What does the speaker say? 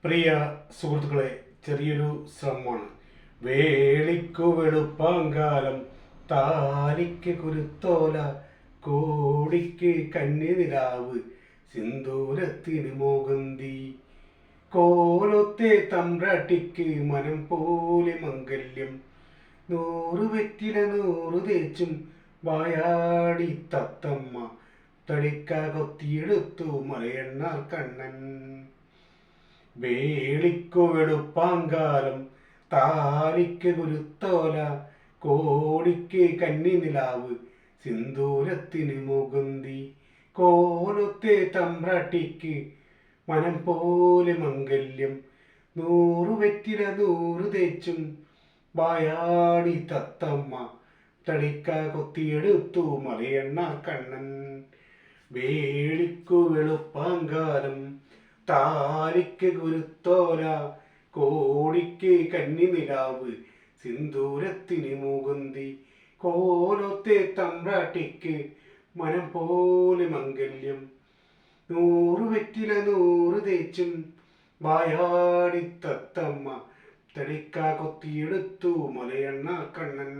പ്രിയ സുഹൃത്തുക്കളെ, ചെറിയൊരു ശ്രമമാണ്. വേളിക്കു വെളുപ്പാങ്കാലം, താലിക്ക് കുരുത്തോല, കോടിക്ക് കന്നി നിലാവ്, സിന്ദൂരത്തിന് മോകന്തി, കോലത്തെ തമ്പ്രാട്ടിക്ക് മനം പോലെ മംഗല്യം, 100 വെറ്റില 100 തേച്ചും വായാടി തത്തമ്മ, തടിക്ക കൊത്തിയെടുത്തു മലയണ്ണാർ കണ്ണൻ. വേളിക്കു വെളുപ്പാങ്കാലം, താലിക്ക് കുരുത്തോല, കോടിക്ക് കന്നി നിലാവ്, സിന്ദൂരത്തിന് മുകുന്തി, കോലത്തെ തമ്പ്രാട്ടിക്ക് മനം പോലെ മംഗല്യം, 100 വെറ്റില 100 തേച്ചും വായാടി തത്തമ്മ, തടിക്ക കൊത്തിയെടുത്തു മലയണ്ണാർ കണ്ണൻ. വേളിക്കു വെളുപ്പാങ്കാലം, താലിക്ക് കുരുത്തോല, കോടിക്ക് കന്നി നിലാവ്, സിന്ദൂരത്തിന് മുകുന്തി, കോലത്തെ തമ്പ്രാട്ടിക്ക് മനം പോലെ മംഗല്യം, 100 വെറ്റില 100 തേച്ചും വായാടി തത്തമ്മ, തടിക്ക കൊത്തിയെടുത്തു മലയണ്ണാർ കണ്ണൻ.